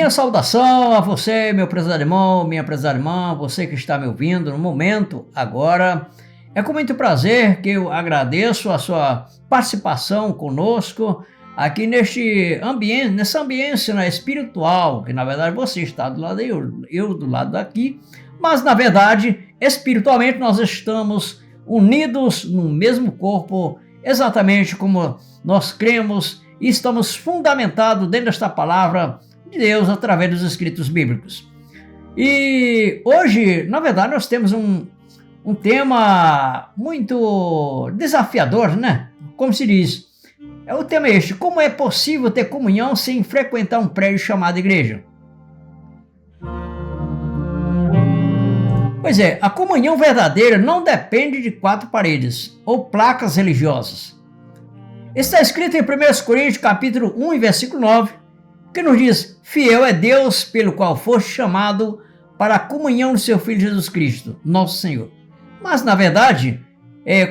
Minha saudação a você, meu prezado irmão, minha prezada irmã, você que está me ouvindo no momento agora. É com muito prazer que eu agradeço a sua participação conosco aqui nessa ambiência, né, espiritual, que na verdade você está do lado eu do lado daqui, mas na verdade, espiritualmente nós estamos unidos no mesmo corpo, exatamente como nós cremos e estamos fundamentados dentro desta palavra de Deus através dos escritos bíblicos. E hoje, na verdade, nós temos um tema muito desafiador, né? Como se diz, o tema é este: como é possível ter comunhão sem frequentar um prédio chamado igreja? Pois é, a comunhão verdadeira não depende de quatro paredes ou placas religiosas. Está escrito em 1 Coríntios capítulo 1, versículo 9, que nos diz: fiel é Deus pelo qual foste chamado para a comunhão de seu Filho Jesus Cristo, nosso Senhor. Mas, na verdade,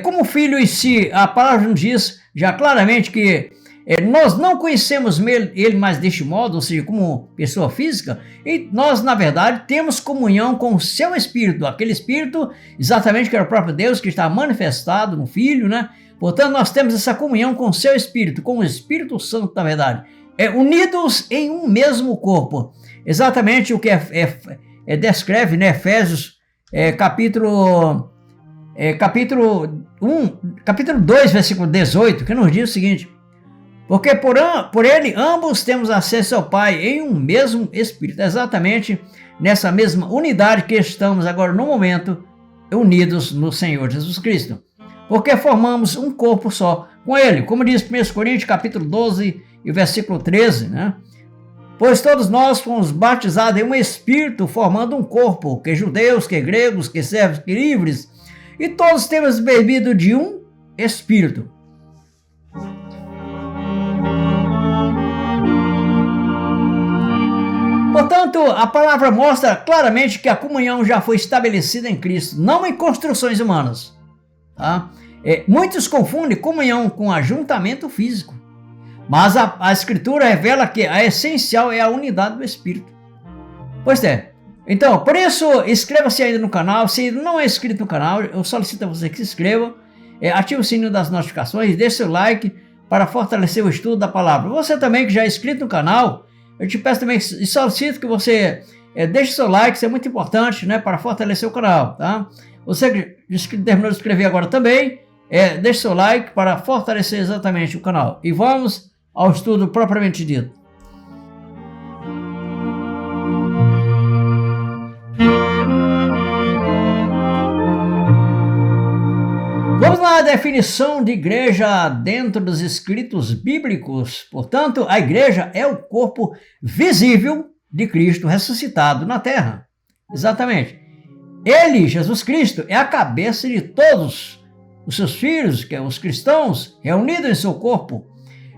como filho em si, a palavra nos diz já claramente que nós não conhecemos ele mais deste modo, ou seja, como pessoa física, e nós, na verdade, temos comunhão com o seu Espírito, aquele Espírito, exatamente que era o próprio Deus, que está manifestado no Filho, né? Portanto, nós temos essa comunhão com o seu Espírito, com o Espírito Santo, na verdade, unidos em um mesmo corpo. Exatamente o que descreve, né, Efésios, capítulo 2, versículo 18, que nos diz o seguinte: porque por ele ambos temos acesso ao Pai em um mesmo Espírito. Exatamente nessa mesma unidade que estamos agora no momento unidos no Senhor Jesus Cristo. Porque formamos um corpo só com ele. Como diz 1 Coríntios capítulo 12 e versículo 13, né? Pois todos nós fomos batizados em um Espírito, formando um corpo, que judeus, que gregos, que servos, que livres, e todos temos bebido de um Espírito. Portanto, a palavra mostra claramente que a comunhão já foi estabelecida em Cristo, não em construções humanas. Tá? Muitos confundem comunhão com ajuntamento físico, mas a Escritura revela que a essencial é a unidade do Espírito. Pois é. Então, por isso, inscreva-se ainda no canal. Se não é inscrito no canal, eu solicito a você que se inscreva, ative o sininho das notificações, deixe seu like para fortalecer o estudo da palavra. Você também que já é inscrito no canal, eu te peço também e solicito que você deixe seu like, isso é muito importante, né, para fortalecer o canal, tá? Você que terminou de inscrever agora também, deixe seu like para fortalecer exatamente o canal. E vamos ao estudo propriamente dito. Vamos lá, a definição de igreja dentro dos escritos bíblicos. Portanto, a igreja é o corpo visível de Cristo ressuscitado na terra. Exatamente. Ele, Jesus Cristo, é a cabeça de todos os seus filhos, que são os cristãos, reunidos em seu corpo.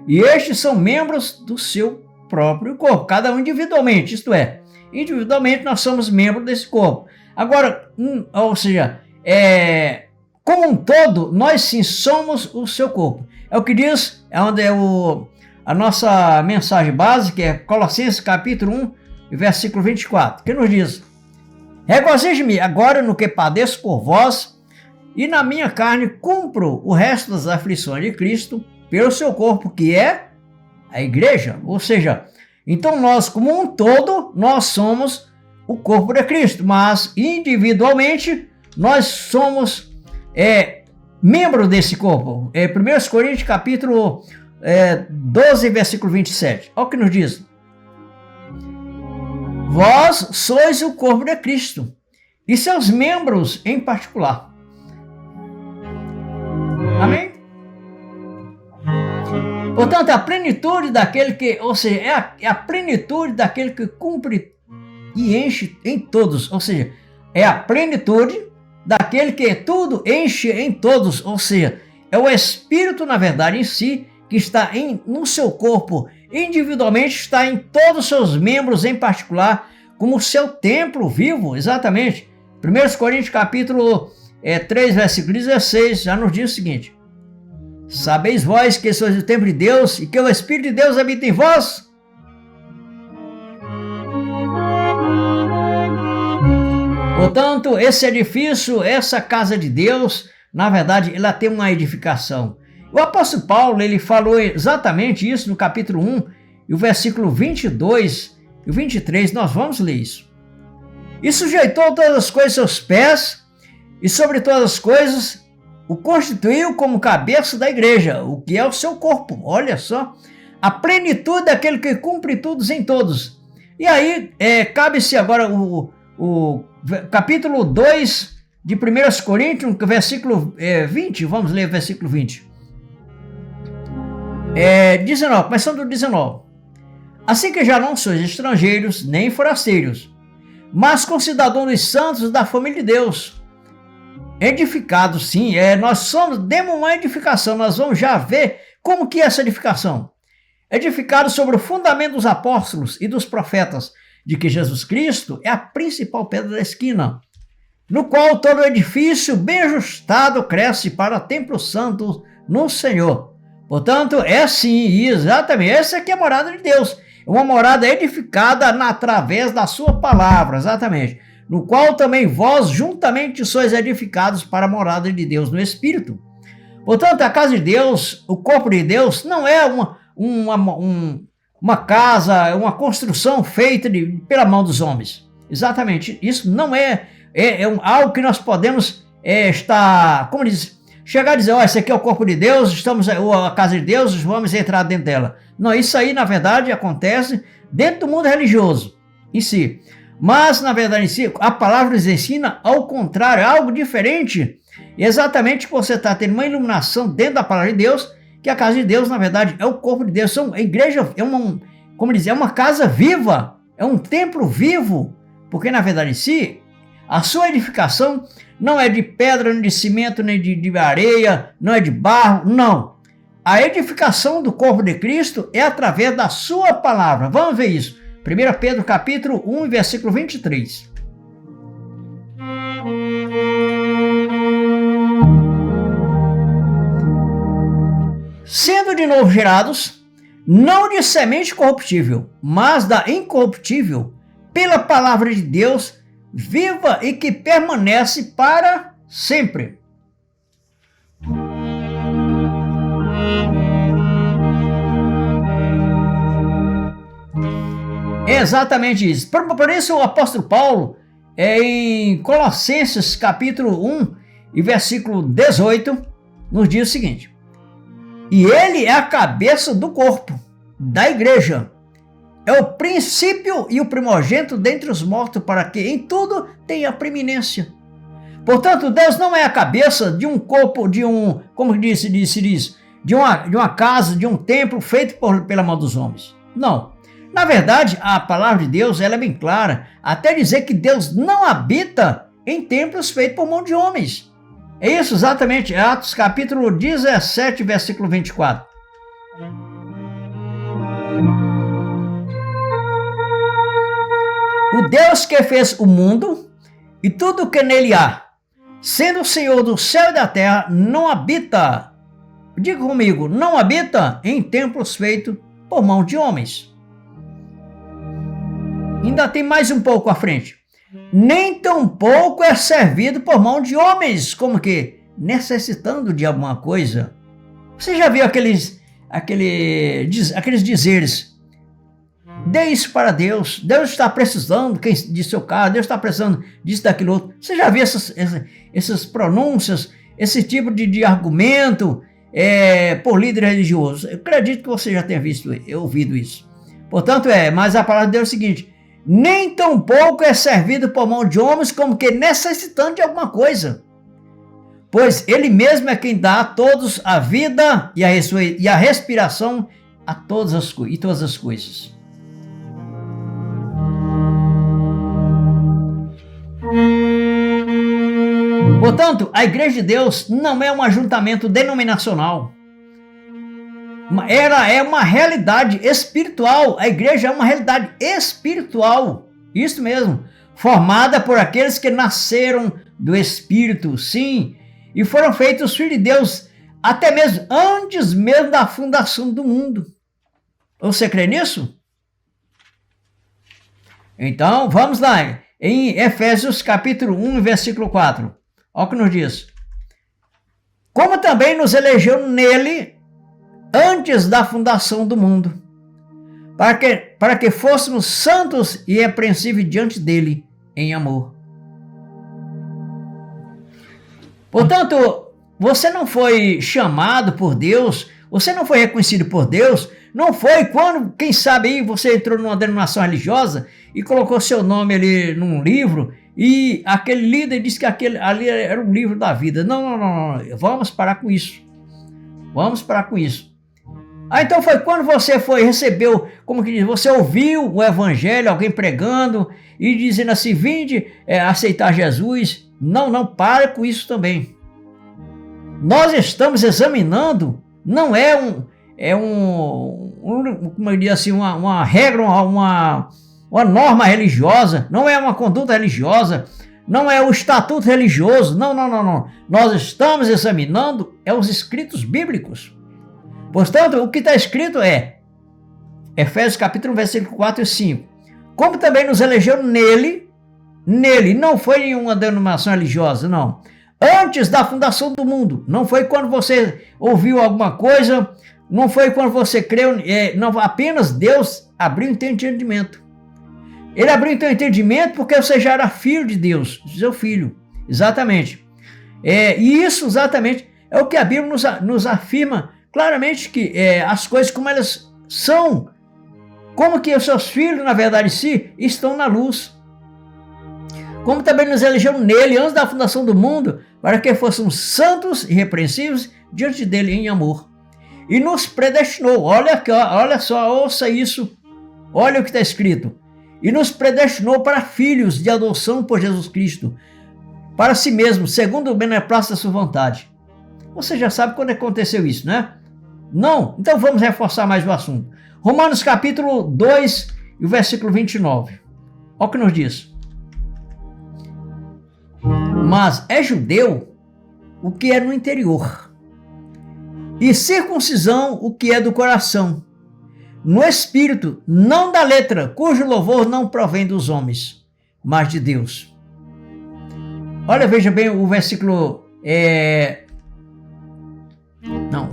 E estes são membros do seu próprio corpo, cada um individualmente, isto é, individualmente nós somos membros desse corpo. Agora, ou seja, como um todo, nós sim somos o seu corpo. É o que diz, onde a nossa mensagem básica, é Colossenses capítulo 1, versículo 24, que nos diz: regozijo-me agora no que padeço por vós, e na minha carne cumpro o resto das aflições de Cristo pelo seu corpo, que é a igreja. Ou seja, então nós, como um todo, nós somos o corpo de Cristo, mas individualmente nós somos membro desse corpo. 1 Coríntios capítulo 12, versículo 27. Olha o que nos diz: vós sois o corpo de Cristo e seus membros em particular. Amém? Portanto, a plenitude daquele que, ou seja, é a plenitude daquele que cumpre e enche em todos, ou seja, é a plenitude daquele que tudo enche em todos, ou seja, é o Espírito, na verdade, em si, que está no seu corpo, individualmente está em todos os seus membros em particular, como o seu templo vivo, exatamente. 1 Coríntios capítulo 3, versículo 16, já nos diz o seguinte: sabeis vós que sois o templo de Deus e que o Espírito de Deus habita em vós? Portanto, esse edifício, essa casa de Deus, na verdade, ela tem uma edificação. O apóstolo Paulo, ele falou exatamente isso no capítulo 1, e o versículo 22 e o 23, nós vamos ler isso. E sujeitou todas as coisas aos seus pés, e sobre todas as coisas o constituiu como cabeça da igreja, o que é o seu corpo. Olha só, a plenitude daquele que cumpre tudo em todos. E aí, cabe-se agora o capítulo 2 de 1 Coríntios, versículo 20, vamos ler o versículo 20. 19, começando do 19. Assim que já não sois estrangeiros, nem forasteiros, mas concidadãos dos santos da família de Deus, edificados, sim, nós demos uma edificação, nós vamos já ver como que é essa edificação. Edificados sobre o fundamento dos apóstolos e dos profetas, de que Jesus Cristo é a principal pedra da esquina, no qual todo edifício bem ajustado cresce para templo santo no Senhor. Portanto, sim, exatamente, essa aqui é a morada de Deus, uma morada edificada através da sua palavra, exatamente, no qual também vós juntamente sois edificados para a morada de Deus no Espírito. Portanto, a casa de Deus, o corpo de Deus, não é uma casa, uma construção feita pela mão dos homens. Exatamente, isso não algo que nós podemos estar, como diz, chegar a dizer, esse aqui é o corpo de Deus, a casa de Deus, vamos entrar dentro dela. Não, isso aí, na verdade, acontece dentro do mundo religioso em si. Mas, na verdade, em si, a palavra nos ensina ao contrário, algo diferente. Exatamente que você está tendo uma iluminação dentro da palavra de Deus, que a casa de Deus, na verdade, é o corpo de Deus. A igreja é uma casa viva, é um templo vivo, porque, na verdade, em si, a sua edificação não é de pedra, nem de cimento, nem de areia, não é de barro, não. A edificação do corpo de Cristo é através da sua palavra. Vamos ver isso. 1 Pedro capítulo 1, versículo 23. Sendo de novo gerados, não de semente corruptível, mas da incorruptível, pela palavra de Deus, viva e que permanece para sempre. É exatamente isso. Por isso o apóstolo Paulo, em Colossenses capítulo 1 e versículo 18, nos diz o seguinte: e ele é a cabeça do corpo, da igreja. É o princípio e o primogênito dentre os mortos, para que em tudo tenha preeminência. Portanto, Deus não é a cabeça de um corpo, como se diz, de uma casa, de um templo feito pela mão dos homens. Não. Na verdade, a palavra de Deus ela é bem clara, até dizer que Deus não habita em templos feitos por mão de homens. É isso exatamente, Atos capítulo 17, versículo 24. O Deus que fez o mundo e tudo o que nele há, sendo o Senhor do céu e da terra, não habita, diga comigo, não habita em templos feitos por mão de homens. Ainda tem mais um pouco à frente. Nem tampouco é servido por mão de homens, como que necessitando de alguma coisa. Você já viu aqueles dizeres? Dê isso para Deus. Deus está precisando de seu carro. Deus está precisando disso, daquilo outro. Você já viu essas pronúncias, esse tipo de argumento por líder religioso? Eu acredito que você já tenha ouvido isso. Portanto, mas a palavra de Deus é o seguinte: nem tampouco é servido por mão de homens, como que necessitando de alguma coisa. Pois ele mesmo é quem dá a todos a vida e a respiração a todas as coisas. Portanto, a Igreja de Deus não é um ajuntamento denominacional. Ela é uma realidade espiritual. A igreja é uma realidade espiritual. Isso mesmo. Formada por aqueles que nasceram do Espírito, sim, e foram feitos filhos de Deus até mesmo antes mesmo da fundação do mundo. Você crê nisso? Então, vamos lá. em Efésios capítulo 1, versículo 4. Olha o que nos diz. Como também nos elegeu nele antes da fundação do mundo, para que fôssemos santos e irrepreensíveis diante dele em amor. Portanto, você não foi chamado por Deus, você não foi reconhecido por Deus, não foi quando, quem sabe aí, você entrou numa denominação religiosa e colocou seu nome ali num livro e aquele líder disse que aquele ali era um livro da vida. Não. Vamos parar com isso. Vamos parar com isso. Então foi quando você recebeu, como que diz, você ouviu o evangelho, alguém pregando e dizendo assim, vinde aceitar Jesus. Não, para com isso também. Nós estamos examinando, não como eu digo assim, uma regra, uma norma religiosa, não é uma conduta religiosa, não é o estatuto religioso, não. Nós estamos examinando os escritos bíblicos. Portanto, o que está escrito é Efésios capítulo 1, versículo 4 e 5. Como também nos elegeu nele, não foi em uma denominação religiosa, não. Antes da fundação do mundo, não foi quando você ouviu alguma coisa, não foi quando você creu, não, apenas Deus abriu o teu entendimento. Ele abriu o teu entendimento porque você já era filho de Deus, seu filho, exatamente. E isso exatamente é o que a Bíblia nos afirma claramente, que as coisas como elas são, como que os seus filhos, na verdade, estão na luz. Como também nos elegeu nele antes da fundação do mundo, para que fôssemos santos e irrepreensíveis diante dele em amor. E nos predestinou, olha só, ouça isso, olha o que está escrito. E nos predestinou para filhos de adoção por Jesus Cristo, para si mesmo, segundo o beneplácito da sua vontade. Você já sabe quando aconteceu isso, né? Não? Então vamos reforçar mais o assunto. Romanos capítulo 2 e o versículo 29. Olha o que nos diz. Mas é judeu o que é no interior, e circuncisão o que é do coração, no espírito, não da letra, cujo louvor não provém dos homens, mas de Deus. Olha, veja bem o versículo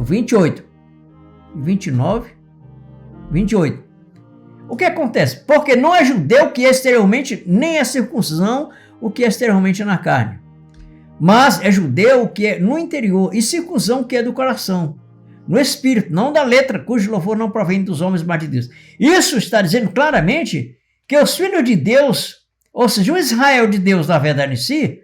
28, 29, 28. O que acontece? Porque não é judeu que é exteriormente, nem é circuncisão o que é exteriormente na carne, mas é judeu o que é no interior, e circuncisão o que é do coração, no espírito, não da letra, cujo louvor não provém dos homens, mas de Deus. Isso está dizendo claramente que os filhos de Deus, ou seja, o Israel de Deus, na verdade em si,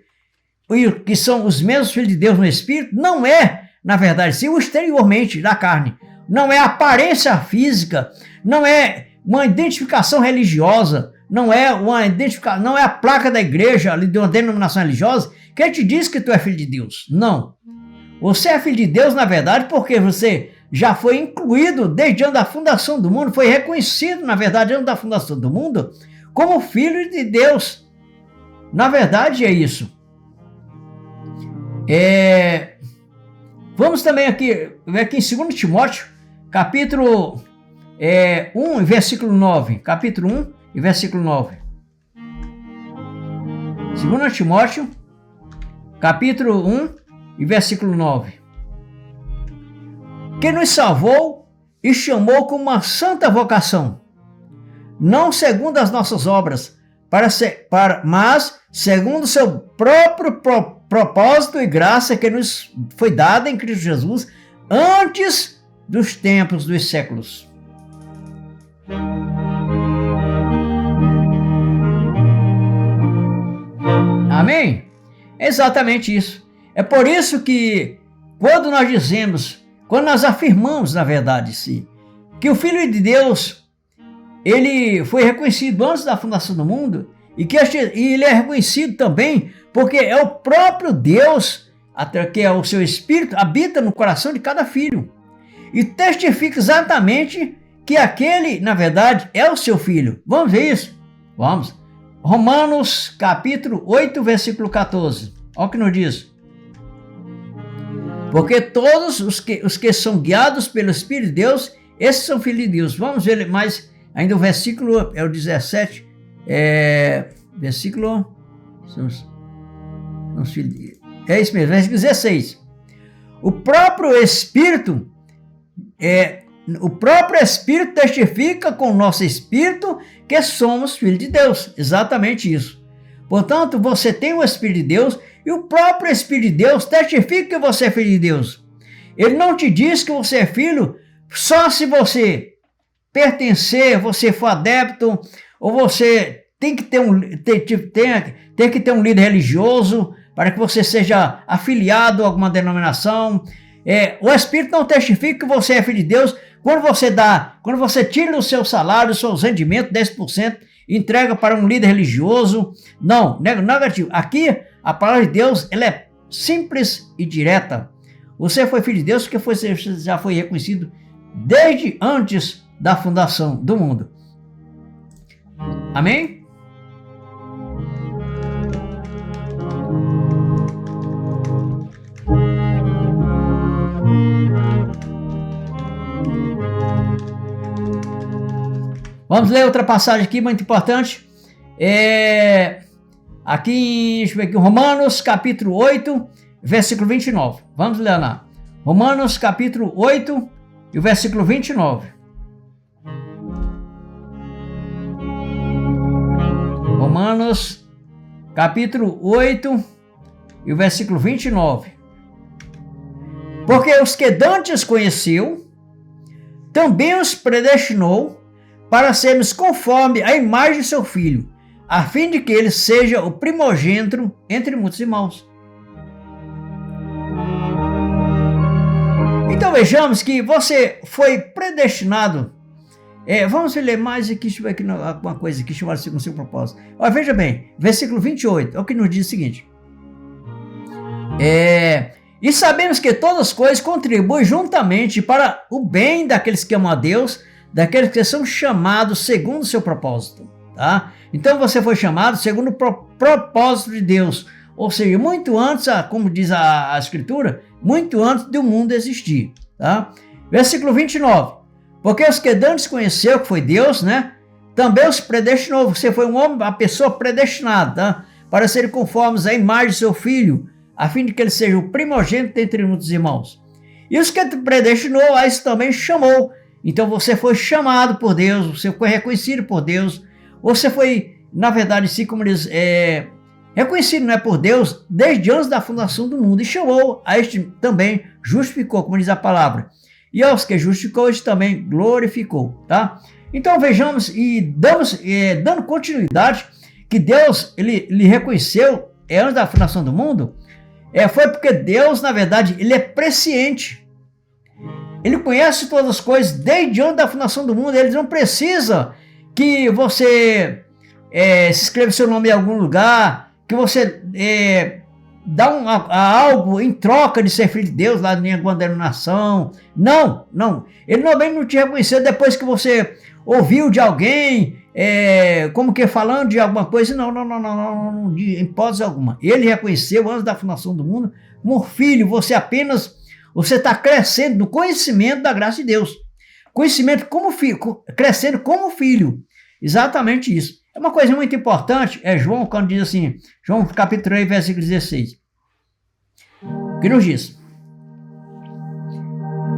que são os mesmos filhos de Deus no espírito, não é, na verdade, sim, o exteriormente da carne, não é a aparência física, não é uma identificação religiosa, não é a placa da igreja, de uma denominação religiosa, que te diz que tu é filho de Deus. Não. Você é filho de Deus, na verdade, porque você já foi incluído desde antes da fundação do mundo, foi reconhecido, na verdade, antes da fundação do mundo, como filho de Deus. Na verdade, é isso. Vamos também aqui em 2 Timóteo, capítulo 1, versículo 9. Capítulo 1 e versículo 9. 2 Timóteo, capítulo 1 e versículo 9. Que nos salvou e chamou com uma santa vocação, não segundo as nossas obras, mas segundo o seu próprio propósito e graça que nos foi dada em Cristo Jesus antes dos tempos dos séculos. Amém? É exatamente isso. É por isso que quando nós afirmamos, na verdade, que o Filho de Deus, ele foi reconhecido antes da fundação do mundo, e ele é reconhecido também porque é o próprio Deus, que é o seu Espírito, habita no coração de cada filho, e testifica exatamente que aquele, na verdade, é o seu filho. Vamos ver isso? Vamos. Romanos capítulo 8, versículo 14. Olha o que nos diz. Porque todos os que são guiados pelo Espírito de Deus, esses são filhos de Deus. Vamos ver mais ainda o versículo, é o 17. versículo... É isso mesmo, versículo 16. O próprio Espírito testifica com o nosso Espírito que somos filhos de Deus. Exatamente isso. Portanto, você tem o Espírito de Deus e o próprio Espírito de Deus testifica que você é filho de Deus. Ele não te diz que você é filho só se você pertencer, você for adepto, ou você tem que ter um líder religioso para que você seja afiliado a alguma denominação. O Espírito não testifica que você é filho de Deus quando você tira o seu salário, os seus rendimentos, 10%, e entrega para um líder religioso. Não, negativo. Aqui, a palavra de Deus, ela é simples e direta. Você foi filho de Deus porque você já foi reconhecido desde antes da fundação do mundo. Amém? Vamos ler outra passagem aqui, muito importante. Aqui, deixa eu ver aqui, Romanos capítulo 8, versículo 29. Vamos ler lá. Romanos capítulo 8 e o versículo 29. Romanos capítulo 8 e o versículo 29. Porque os que dantes conheceu, também os predestinou para sermos conforme a imagem de seu Filho, a fim de que ele seja o primogênito entre muitos irmãos. Então vejamos que você foi predestinado. Vamos ler mais aqui, deixa eu ver aqui alguma coisa aqui chamada segundo o seu propósito. Veja bem, versículo 28, é o que nos diz o seguinte. E sabemos que todas as coisas contribuem juntamente para o bem daqueles que amam a Deus, daqueles que são chamados segundo o seu propósito. Tá? Então você foi chamado segundo o propósito de Deus, ou seja, muito antes, como diz a Escritura, muito antes do mundo existir. Tá? Versículo 29. Porque os que dantes conheceu, que foi Deus, né? Também os predestinou. Você foi um homem, uma pessoa predestinada, tá? Para serem conformes à imagem de seu Filho, a fim de que ele seja o primogênito entre muitos irmãos. E os que predestinou, a isso também chamou. Então você foi chamado por Deus, você foi reconhecido por Deus, você foi, na verdade, assim como eles reconhecido, né, por Deus desde antes da fundação do mundo, e chamou, a este também justificou, como diz a palavra. E aos que justificou, este também glorificou, tá? Então vejamos e dando continuidade, que Deus, ele reconheceu antes da fundação do mundo, foi porque Deus, na verdade, ele é presciente. Ele conhece todas as coisas desde antes da fundação do mundo. Ele não precisa que você se inscreva seu nome em algum lugar, que você dá algo em troca de ser filho de Deus lá em alguma denominação. Não. Ele também não te reconheceu depois que você ouviu de alguém, como que falando de alguma coisa. Não, de hipótese alguma. Ele reconheceu antes da fundação do mundo como filho. Você está crescendo no conhecimento da graça de Deus. Conhecimento como filho, crescendo como filho. Exatamente isso. É uma coisa muito importante, João, quando diz assim, João capítulo 3, versículo 16. Que nos diz: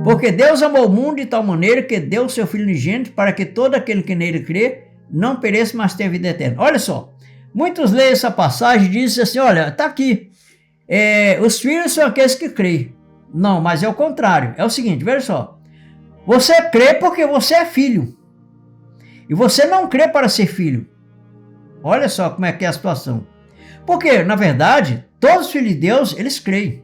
porque Deus amou o mundo de tal maneira que deu o seu Filho unigênito para que todo aquele que nele crê não pereça, mas tenha vida eterna. Olha só, muitos leem essa passagem e dizem assim, olha, está aqui, os filhos são aqueles que creem. Não, mas é o contrário. É o seguinte, veja só. Você crê porque você é filho. E você não crê para ser filho. Olha só como é que é a situação. Porque, na verdade, todos os filhos de Deus, eles creem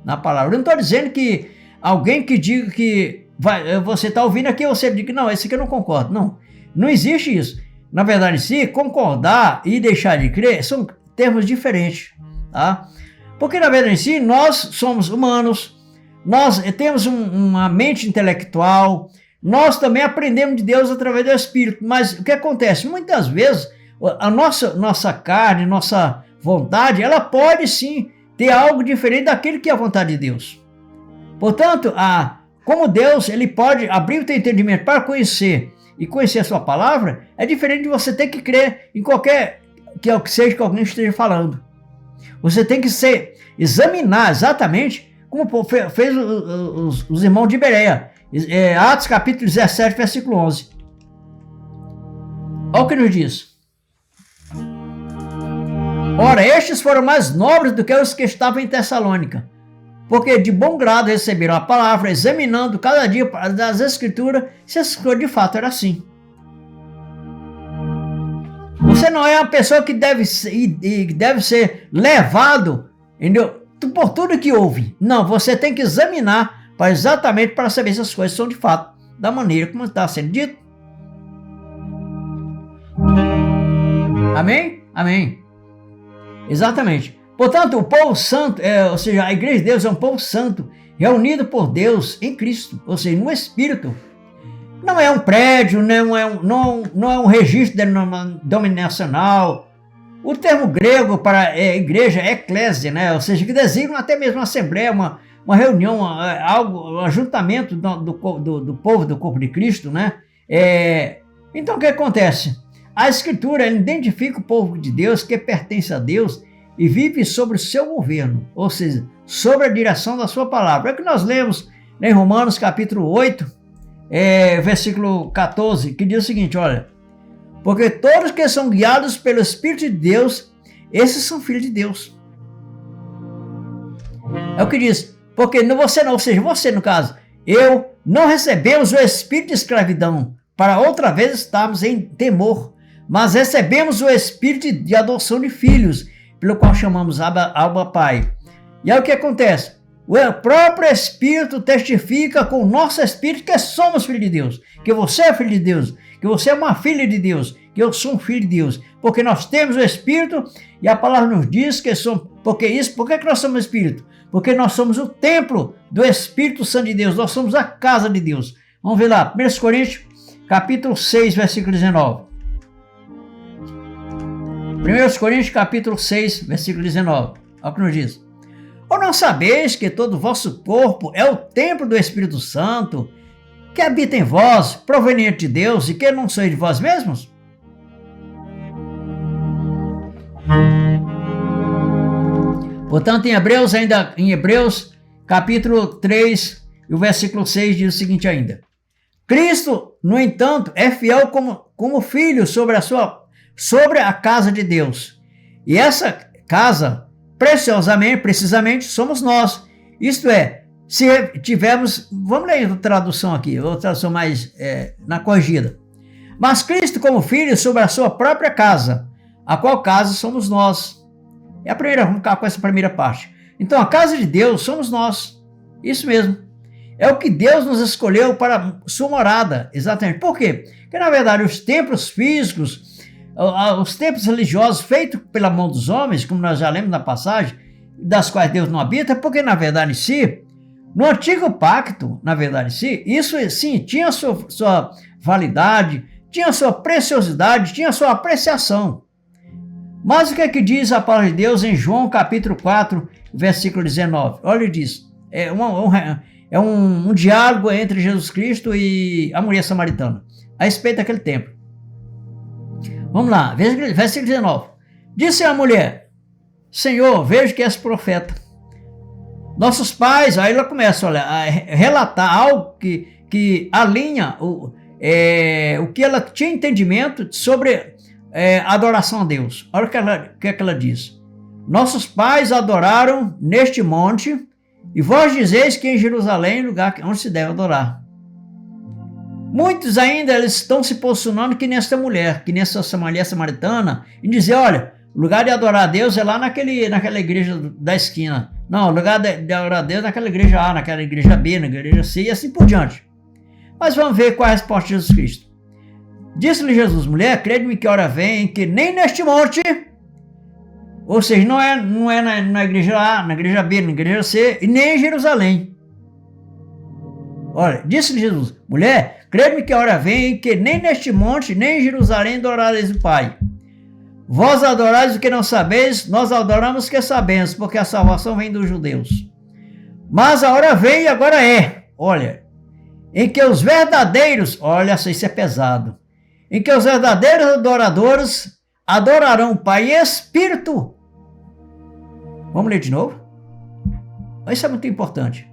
na palavra. Eu não estou dizendo que alguém que diga que você está ouvindo aqui, você diga, não, esse aqui eu não concordo. Não existe isso. Na verdade, se concordar e deixar de crer, são termos diferentes. Tá? Porque, na verdade, sim, nós somos humanos, nós temos uma mente intelectual, nós também aprendemos de Deus através do Espírito. Mas o que acontece? Muitas vezes, a nossa carne, nossa vontade, ela pode sim ter algo diferente daquilo que é a vontade de Deus. Portanto, como Deus, ele pode abrir o teu entendimento para conhecer e conhecer a sua palavra, é diferente de você ter que crer em qualquer é o que seja que alguém esteja falando. Você tem que examinar exatamente como fez os irmãos de Bereia. Atos capítulo 17, versículo 11. Olha o que nos diz. Ora, estes foram mais nobres do que os que estavam em Tessalônica, porque de bom grado receberam a palavra, examinando cada dia das Escrituras, se a Escritura de fato era assim. Você não é uma pessoa que deve ser levado, entendeu, por tudo que ouve. Não, você tem que examinar exatamente para saber se as coisas são de fato da maneira como está sendo dito. Amém? Amém. Exatamente. Portanto, o povo santo, ou seja, a igreja de Deus é um povo santo, reunido por Deus em Cristo, ou seja, no Espírito. Não é um prédio, não é um registro denominacional. O termo grego para igreja é eclésia, né? Ou seja, que designa até mesmo uma assembleia, uma reunião, um ajuntamento do povo, do corpo de Cristo, né? Então o que acontece? A Escritura identifica o povo de Deus que pertence a Deus e vive sobre o seu governo, ou seja, sobre a direção da sua palavra. É o que nós lemos em Romanos capítulo 8, versículo 14, que diz o seguinte, olha, porque todos que são guiados pelo Espírito de Deus, esses são filhos de Deus. É o que diz, porque você não, ou seja, você no caso, eu não recebemos o espírito de escravidão para outra vez estarmos em temor, mas recebemos o espírito de adoção de filhos, pelo qual chamamos Abba Pai. E aí o que acontece? O próprio Espírito testifica com o nosso Espírito que somos filhos de Deus, que você é filho de Deus, que você é uma filha de Deus, que eu sou um filho de Deus, porque nós temos o Espírito e a palavra nos diz que somos. Por que nós somos Espírito? Porque nós somos o templo do Espírito Santo de Deus, nós somos a casa de Deus. Vamos ver lá, 1 Coríntios, capítulo 6, versículo 19. 1 Coríntios, capítulo 6, versículo 19. Olha o que nos diz. Ou não sabeis que todo o vosso corpo é o templo do Espírito Santo, que habita em vós, proveniente de Deus, e que não sois de vós mesmos? Portanto, em Hebreus, capítulo 3, e o versículo 6 diz o seguinte ainda. Cristo, no entanto, é fiel como filho sobre a casa de Deus. E essa casa, precisamente, somos nós. Isto é, se tivermos, vamos ler a tradução aqui, outra tradução mais na corrigida. Mas Cristo como filho sobre a sua própria casa, a qual casa somos nós. Vamos ficar com essa primeira parte. Então a casa de Deus somos nós. Isso mesmo. É o que Deus nos escolheu para sua morada. Exatamente. Por quê? Porque na verdade os templos físicos, os templos religiosos feitos pela mão dos homens, como nós já lemos na passagem, das quais Deus não habita, porque na verdade em si, no antigo pacto, na verdade em si, isso sim tinha sua validade, tinha sua preciosidade, tinha sua apreciação. Mas o que é que diz a palavra de Deus em João capítulo 4, versículo 19? Olha, diz, é um diálogo entre Jesus Cristo e a mulher samaritana, a respeito daquele templo. Vamos lá, versículo 19. Disse a mulher, Senhor, vejo que és profeta. Nossos pais, aí ela começa a relatar algo que alinha o que ela tinha entendimento sobre adoração a Deus. Olha o que ela diz. Nossos pais adoraram neste monte, e vós dizeis que em Jerusalém é o lugar onde se deve adorar. Muitos ainda eles estão se posicionando que nessa mulher, que nessa mulher samaritana, e dizer, olha, o lugar de adorar a Deus é lá naquela igreja da esquina. Não, o lugar de adorar a Deus é naquela igreja A, naquela igreja B, na igreja C e assim por diante. Mas vamos ver qual é a resposta de Jesus Cristo. Disse-lhe Jesus, mulher, crede-me que hora vem, que nem neste monte, ou seja, não é na igreja A, na igreja B, na igreja C, e nem em Jerusalém. Olha, disse-lhe Jesus, mulher, crede-me que a hora vem, que nem neste monte, nem em Jerusalém adorareis o Pai. Vós adorais o que não sabeis, nós adoramos o que sabemos, porque a salvação vem dos judeus. Mas a hora vem e agora olha, em que os verdadeiros, olha, isso é pesado, em que os verdadeiros adoradores adorarão o Pai em espírito. Vamos ler de novo? Isso é muito importante.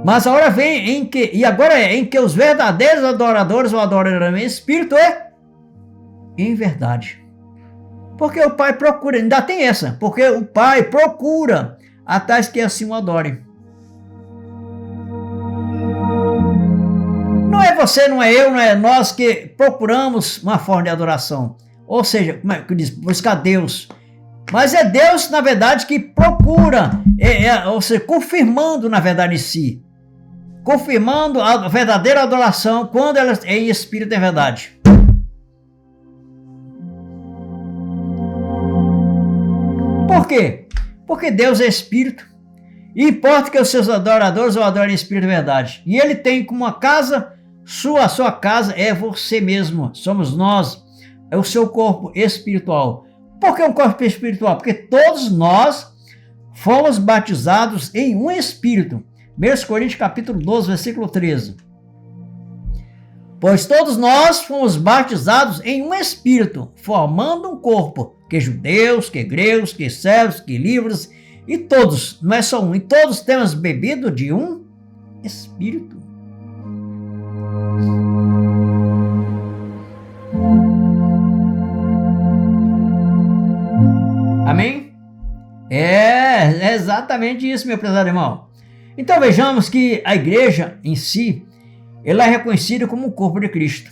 Mas a hora vem em que, e agora é em que os verdadeiros adoradores o adorarão em espírito e em verdade. Porque o Pai procura, ainda tem essa, porque o Pai procura a tais que assim o adorem. Não é você, não é eu, não é nós que procuramos uma forma de adoração. Ou seja, como é que diz? Buscar Deus. Mas é Deus, na verdade, que procura, ou seja, confirmando, na verdade, em si. Confirmando a verdadeira adoração quando ela é em espírito e verdade. Por quê? Porque Deus é espírito. E importa que os seus adoradores o adorem em espírito e verdade. E ele tem como uma casa, a sua casa é você mesmo. Somos nós. É o seu corpo espiritual. Por que um corpo espiritual? Porque todos nós fomos batizados em um espírito. 1 Coríntios capítulo 12, versículo 13. Pois todos nós fomos batizados em um espírito, formando um corpo, que judeus, que gregos, que servos, que livres, e todos, não é só um, e todos temos bebido de um espírito. Amém? É exatamente isso, meu prezado irmão. Então vejamos que a igreja em si, ela é reconhecida como o corpo de Cristo.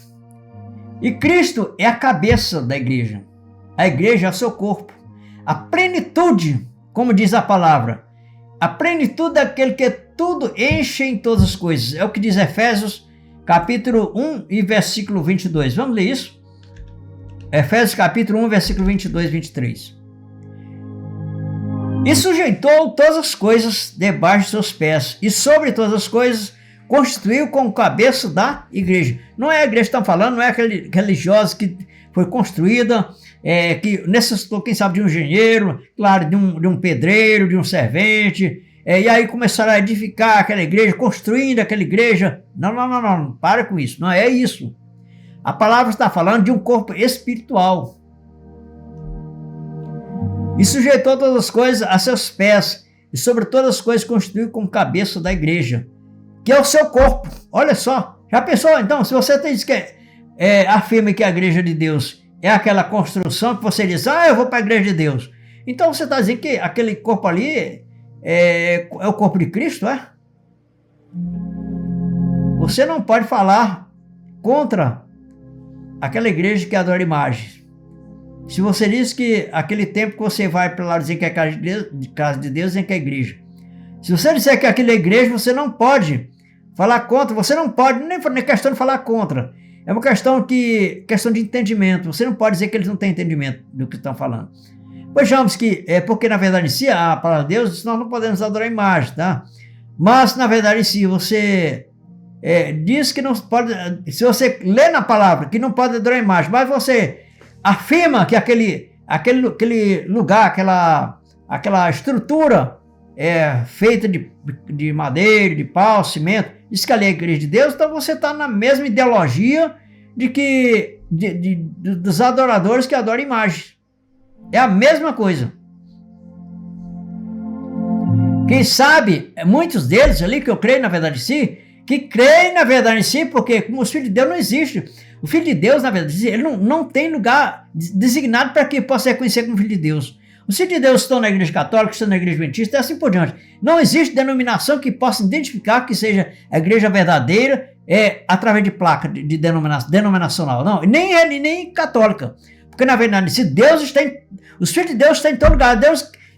E Cristo é a cabeça da igreja. A igreja é o seu corpo. A plenitude, como diz a palavra, a plenitude daquele que tudo enche em todas as coisas. É o que diz Efésios capítulo 1 e versículo 22. Vamos ler isso? Efésios capítulo 1, versículo 22 e 23. E sujeitou todas as coisas debaixo de seus pés, e sobre todas as coisas constituiu como cabeça da igreja. Não é a igreja que estão falando, não é aquele religiosa que foi construída, que necessitou, quem sabe, de um engenheiro, claro, de um pedreiro, de um servente, e aí começaram a edificar aquela igreja, construindo aquela igreja. Não, para com isso, não é isso. A palavra está falando de um corpo espiritual. E sujeitou todas as coisas a seus pés, e sobre todas as coisas constituiu como cabeça da igreja, que é o seu corpo. Olha só, já pensou? Então, se você diz que afirma que a igreja de Deus é aquela construção que você diz, eu vou para a igreja de Deus. Então você está dizendo que aquele corpo ali é o corpo de Cristo, é? Você não pode falar contra aquela igreja que adora imagens. Se você diz que aquele tempo que você vai para lá dizer que é casa de Deus, dizer que é igreja. Se você disser que aquela é igreja, você não pode falar contra, você não pode, nem é questão de falar contra. É uma questão de entendimento. Você não pode dizer que eles não têm entendimento do que estão falando. Vejamos que, porque na verdade em si, a palavra de Deus, nós não podemos adorar imagem, tá? Mas na verdade em si, você diz que não pode, se você lê na palavra que não pode adorar imagem, mas você afirma que aquele lugar, aquela estrutura feita de madeira, de pau, cimento, diz que ali é a igreja de Deus, então você está na mesma ideologia dos adoradores que adoram imagens. É a mesma coisa. Quem sabe, muitos deles ali, que eu creio na verdade em si, que creem na verdade em si, porque como os filhos de Deus não existem. O Filho de Deus, na verdade, ele não tem lugar designado para que possa reconhecer como Filho de Deus. Os filhos de Deus estão na igreja católica, estão na igreja adventista e assim por diante. Não existe denominação que possa identificar que seja a igreja verdadeira através de placa de denominacional. Não, nem católica. Porque, na verdade, se Deus está os filhos de Deus estão em todo lugar.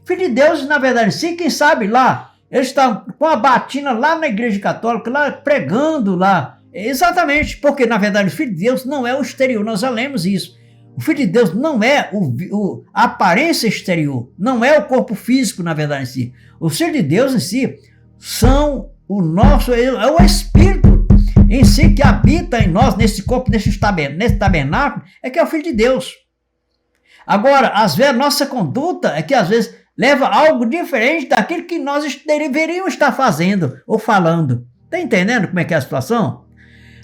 Filho de Deus, na verdade, sim, quem sabe lá, eles estão com a batina lá na igreja católica, lá pregando lá. Exatamente, porque na verdade o Filho de Deus não é o exterior, nós já lemos isso. O Filho de Deus não é a aparência exterior, não é o corpo físico, na verdade, em si. Os filhos de Deus em si são é o Espírito em si que habita em nós, nesse corpo, nesse tabernáculo, que é o Filho de Deus. Agora, às vezes, a nossa conduta é que às vezes leva a algo diferente daquilo que nós deveríamos estar fazendo ou falando. Está entendendo como é que é a situação?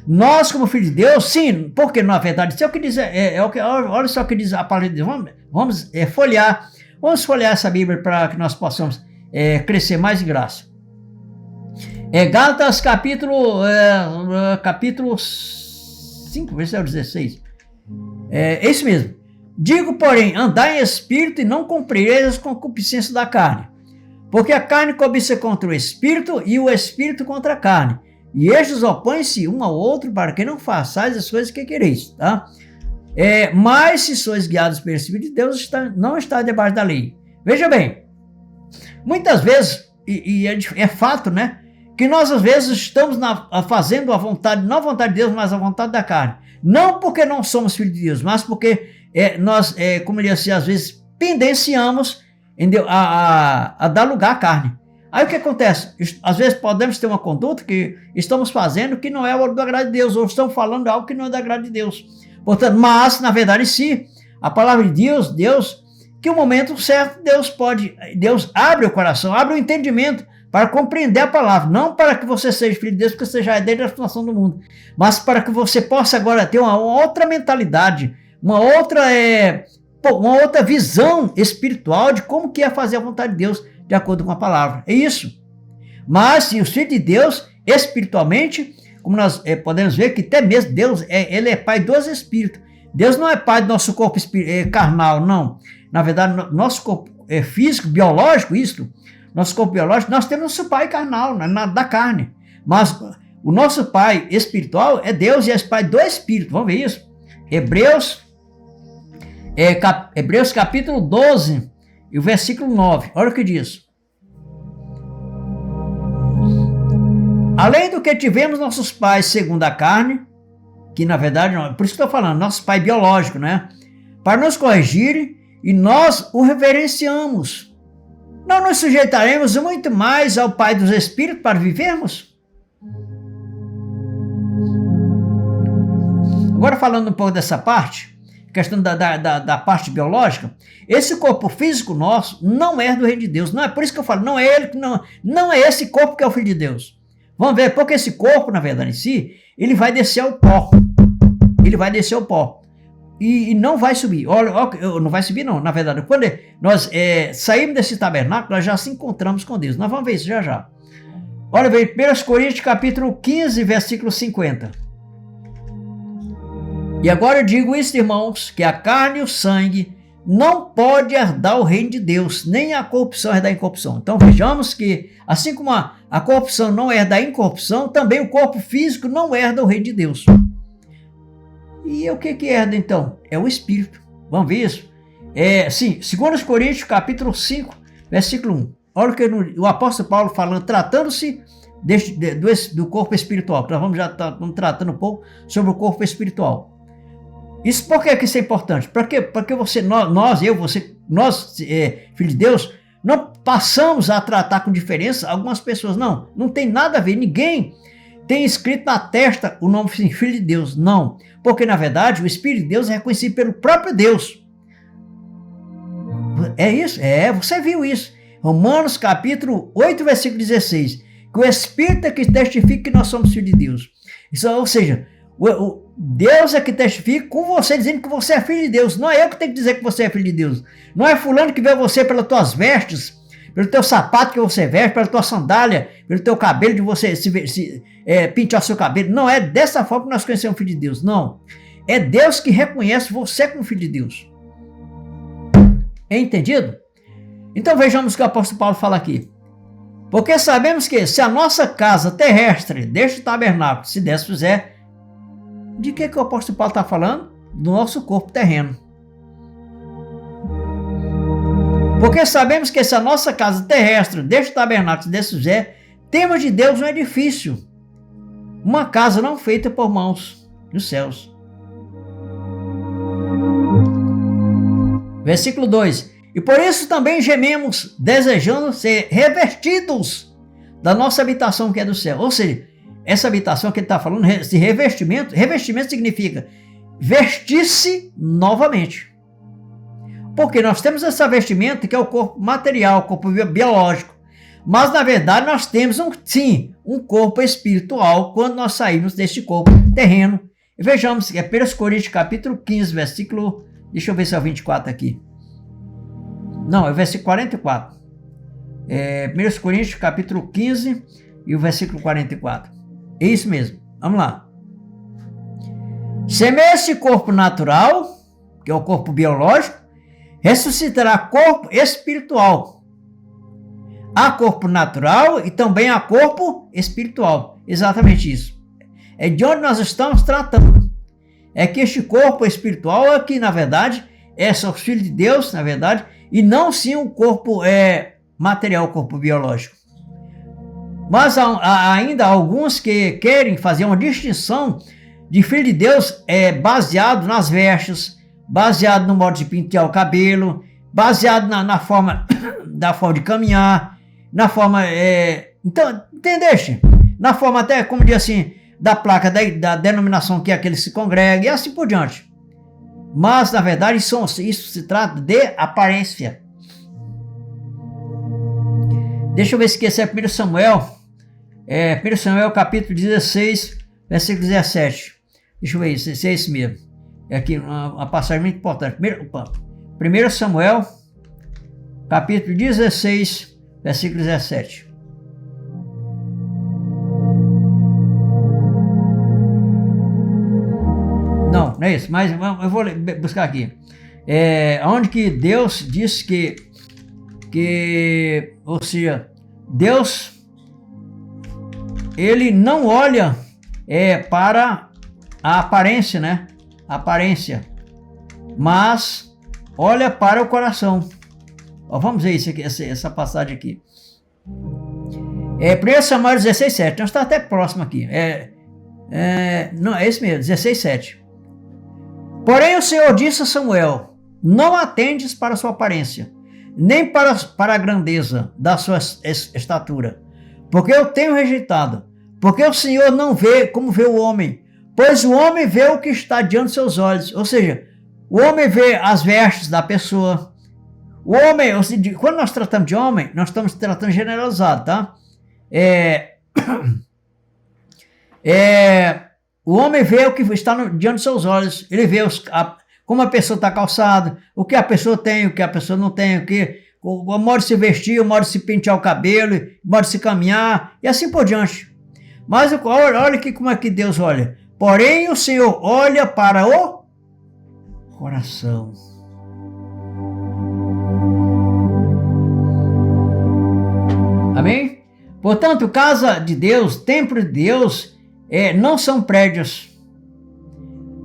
Nós, como filhos de Deus, sim, porque na verdade, isso é o que diz, olha só o que diz a palavra de Deus. Vamos folhear essa Bíblia para que nós possamos crescer mais em graça. Gálatas capítulo 5, versículo 16. É isso mesmo. Digo, porém, andai em espírito e não cumprireis as concupiscências da carne. Porque a carne cobiça contra o espírito e o espírito contra a carne. E estes opõem-se um ao outro para que não façais as coisas que quereis. Tá? Mas se sois guiados pelo Espírito de Deus, não está debaixo da lei. Veja bem, muitas vezes, e é fato, né? Que nós às vezes estamos fazendo a vontade, não a vontade de Deus, mas a vontade da carne. Não porque não somos filhos de Deus, mas porque nós, como ele disse, às vezes pendenciamos a dar lugar à carne. Aí o que acontece? Às vezes podemos ter uma conduta que estamos fazendo que não é do agrado de Deus, ou estamos falando algo que não é do agrado de Deus. Portanto, mas, na verdade, se a palavra de Deus, que o momento certo, Deus abre o coração, abre o entendimento para compreender a palavra, não para que você seja filho de Deus, porque você já é desde a fundação do mundo, mas para que você possa agora ter uma outra mentalidade, uma outra visão espiritual de como que é fazer a vontade de Deus de acordo com a palavra. É isso. Mas se o filho de Deus, espiritualmente, como nós podemos ver que até mesmo Deus, ele é pai dos espíritos. Deus não é pai do nosso corpo carnal, não. Na verdade, nosso corpo físico, biológico, nosso corpo biológico, nós temos nosso pai carnal, da carne. Mas o nosso pai espiritual é Deus e é pai do espírito. Vamos ver isso? Hebreus capítulo 12 e o versículo 9. Olha o que diz. Além do que tivemos nossos pais segundo a carne, que na verdade, por isso que estou falando, nosso pai biológico, né? Para nos corrigirem, e nós o reverenciamos. Não nos sujeitaremos muito mais ao Pai dos Espíritos para vivermos? Agora falando um pouco dessa parte, questão da parte biológica, esse corpo físico nosso não é do reino de Deus. Não é por isso que eu falo, não é esse corpo que é o Filho de Deus. Vamos ver, porque esse corpo, na verdade, em si, ele vai descer ao pó. Ele vai descer ao pó. E não vai subir. Olha, não vai subir não, na verdade. Quando nós saímos desse tabernáculo, nós já se encontramos com Deus. Nós vamos ver isso já. Olha, veio 1 Coríntios capítulo 15, versículo 50. E agora eu digo isso, irmãos, que a carne e o sangue não pode herdar o reino de Deus, nem a corrupção herdar a incorrupção. Então vejamos que, assim como a corrupção não herda a incorrupção, também o corpo físico não herda o reino de Deus. E o que herda então? É o Espírito. Vamos ver isso? Sim, 2 Coríntios capítulo 5, versículo 1. Olha o que o apóstolo Paulo falando, tratando-se do corpo espiritual. Nós vamos tratando um pouco sobre o corpo espiritual. Isso por que isso é importante? Porque nós, filhos de Deus, não passamos a tratar com diferença algumas pessoas. Não tem nada a ver. Ninguém tem escrito na testa o nome Filho de Deus. Não. Porque, na verdade, o Espírito de Deus é reconhecido pelo próprio Deus. É isso? Você viu isso. Romanos capítulo 8, versículo 16. Que o Espírito é que testifica que nós somos filhos de Deus. Isso, ou seja, Deus é que testifica com você, dizendo que você é filho de Deus. Não é eu que tenho que dizer que você é filho de Deus. Não é fulano que vê você pelas tuas vestes, pelo teu sapato que você veste, pela tua sandália, pelo teu cabelo de você pentear seu cabelo. Não é dessa forma que nós conhecemos o Filho de Deus. Não. É Deus que reconhece você como Filho de Deus. É entendido? Então vejamos o que o apóstolo Paulo fala aqui. Porque sabemos que se a nossa casa terrestre deste tabernáculo se desfizer, de que o apóstolo Paulo está falando? Do nosso corpo terreno. Porque sabemos que se a nossa casa terrestre deste tabernáculo se desfizer, temos de Deus um edifício, uma casa não feita por mãos dos céus. Versículo 2. E por isso também gememos, desejando ser revestidos da nossa habitação que é do céu. Ou seja, essa habitação que ele está falando, esse revestimento significa vestir-se novamente. Porque nós temos essa vestimenta que é o corpo material, o corpo biológico. Mas na verdade nós temos um corpo espiritual quando nós saímos deste corpo terreno. E vejamos, é 1 Coríntios capítulo 15, versículo, deixa eu ver se é o 24 aqui. Não, é o versículo 44. 1 Coríntios capítulo 15 e o versículo 44. É isso mesmo, vamos lá. Semeia-se corpo natural, que é o corpo biológico, ressuscitará corpo espiritual. Há corpo natural e também há corpo espiritual. Exatamente isso. É de onde nós estamos tratando. É que este corpo espiritual é que, na verdade, são os filhos de Deus, na verdade, e não sim o corpo material, o corpo biológico. Mas há ainda alguns que querem fazer uma distinção de filho de Deus baseado nas vestes, baseado no modo de pentear o cabelo, baseado na forma de caminhar, na forma, então, entendeste? Na forma até, como diz assim, da placa da denominação que é que ele se congrega e assim por diante. Mas, na verdade, isso se trata de aparência. Deixa eu ver se esse é 1 Samuel. 1 Samuel capítulo 16, versículo 17. Deixa eu ver se é esse mesmo. É aqui uma passagem muito importante. 1 Samuel capítulo 16, versículo 17. Não é isso, mas eu vou buscar aqui. Onde que Deus diz ou seja, Deus, ele não olha para a aparência, né? Aparência, mas olha para o coração. Vamos ver isso aqui, essa passagem aqui. 1 Samuel 16, 7. Então está até próximo aqui. Não, é esse mesmo, 16, 7. Porém o Senhor disse a Samuel: não atendes para a sua aparência, nem para a grandeza da sua estatura, porque eu tenho rejeitado. Porque o Senhor não vê como vê o homem, pois o homem vê o que está diante dos seus olhos. Ou seja, o homem vê as vestes da pessoa. O homem, ou seja, quando nós tratamos de homem, nós estamos tratando generalizado, tá? O homem vê o que está diante dos seus olhos. Ele vê como a pessoa está calçada, o que a pessoa tem, o que a pessoa não tem, o modo de se vestir, o modo de se pentear o cabelo, o modo de se caminhar, e assim por diante. Mas olha aqui como é que Deus olha. Porém, o Senhor olha para o coração. Amém? Portanto, casa de Deus, templo de Deus, não são prédios,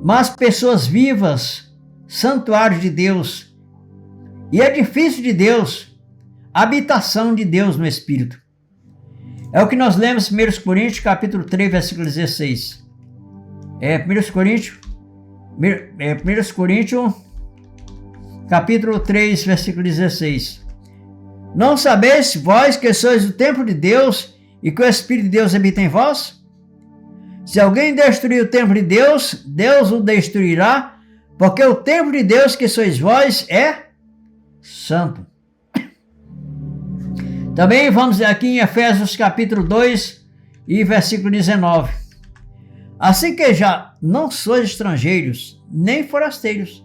mas pessoas vivas, santuários de Deus, e edifício de Deus, habitação de Deus no Espírito. É o que nós lemos em 1 Coríntios, capítulo 3, versículo 16. 1 Coríntios, capítulo 3, versículo 16. Não sabeis vós que sois o templo de Deus e que o Espírito de Deus habita em vós? Se alguém destruir o templo de Deus, Deus o destruirá, porque o templo de Deus que sois vós é santo. Também vamos aqui em Efésios capítulo 2 e versículo 19. Assim que já não sois estrangeiros, nem forasteiros,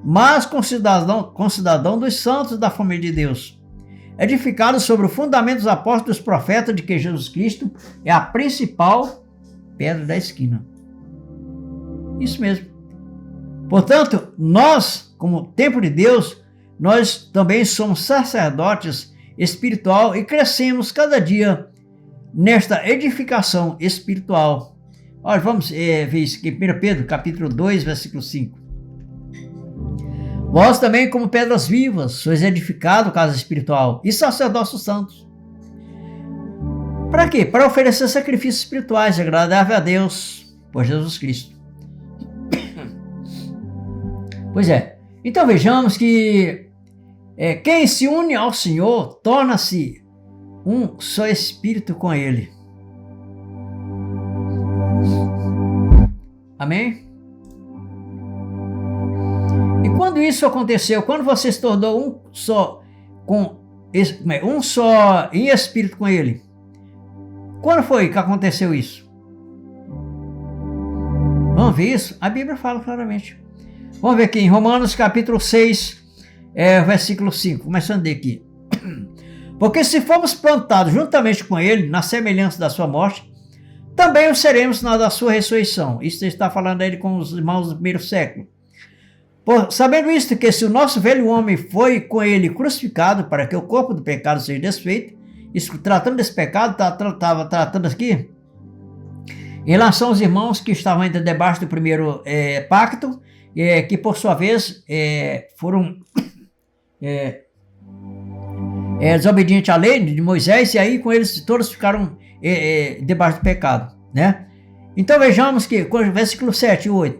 mas concidadão dos santos da família de Deus, edificados sobre o fundamento dos apóstolos e dos profetas, de que Jesus Cristo é a principal pedra da esquina. Isso mesmo. Portanto, nós, como templo de Deus, nós também somos sacerdotes espiritual e crescemos cada dia nesta edificação espiritual. Olha, vamos ver isso aqui, 1 Pedro, capítulo 2, versículo 5. Vós também, como pedras vivas, sois edificado casa espiritual e sacerdócio santos. Para quê? Para oferecer sacrifícios espirituais agradáveis a Deus por Jesus Cristo. Pois é. Então vejamos que quem se une ao Senhor torna-se um só espírito com Ele. Amém? E quando isso aconteceu, quando você se tornou um só em espírito com Ele, quando foi que aconteceu isso? Vamos ver isso? A Bíblia fala claramente. Vamos ver aqui em Romanos capítulo 6, versículo 5, começando daqui. Porque se formos plantados juntamente com ele, na semelhança da sua morte, também o seremos na da sua ressurreição. Isso está falando aí com os irmãos do primeiro século. Sabendo isto, que se o nosso velho homem foi com ele crucificado para que o corpo do pecado seja desfeito, isso, tratando desse pecado, estava tratando aqui em relação aos irmãos que estavam ainda debaixo do primeiro pacto, que por sua vez foram desobedientes à lei de Moisés, e aí com eles todos ficaram debaixo do pecado, né? Então vejamos que, versículo 7 e 8,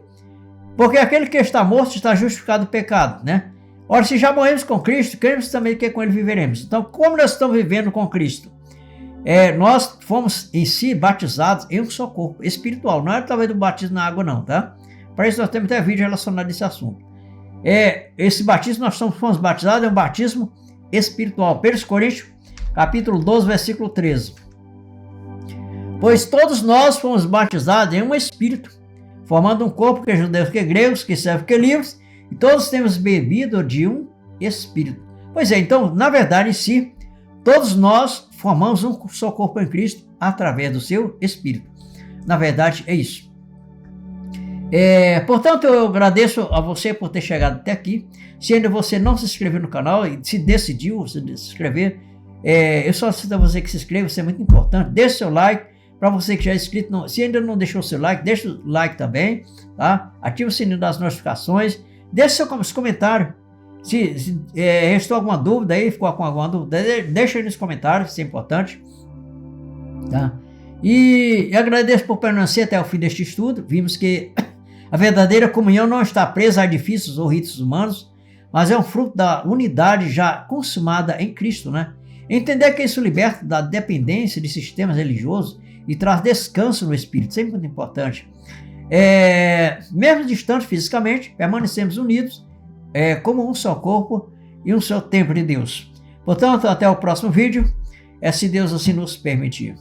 porque aquele que está morto está justificado do pecado, né? Ora, se já morremos com Cristo, cremos também que com ele viveremos. Então, como nós estamos vivendo com Cristo? Nós fomos em si batizados em um só corpo espiritual, não é talvez do batismo na água não, tá? Para isso nós temos até vídeo relacionado a esse assunto. Esse batismo, nós fomos batizados, é um batismo espiritual. 1 Coríntios, capítulo 12, versículo 13. Pois todos nós fomos batizados em um espírito, formando um corpo, que é judeus, que é gregos, que servos, que é livres, e todos temos bebido de um espírito. Pois é, então, na verdade em si, todos nós formamos um só corpo em Cristo através do seu espírito. Na verdade é isso. Portanto, eu agradeço a você por ter chegado até aqui. Se ainda você não se inscreveu no canal e se decidiu se inscrever, eu solicito a você que se inscreva, isso é muito importante. Deixe seu like. Para você que já é inscrito, se ainda não deixou o seu like, deixa o like também, tá? Ative o sininho das notificações, deixe seu comentário. Se restou alguma dúvida aí, ficou com alguma dúvida, deixa aí nos comentários, isso é importante, tá? E eu agradeço por permanecer até o fim deste estudo. Vimos que a verdadeira comunhão não está presa a edifícios ou ritos humanos, mas é um fruto da unidade já consumada em Cristo, né? Entender que isso liberta da dependência de sistemas religiosos e traz descanso no espírito, isso é muito importante. Mesmo distantes fisicamente, permanecemos unidos como um só corpo e um só templo de Deus. Portanto, até o próximo vídeo, se Deus assim nos permitir.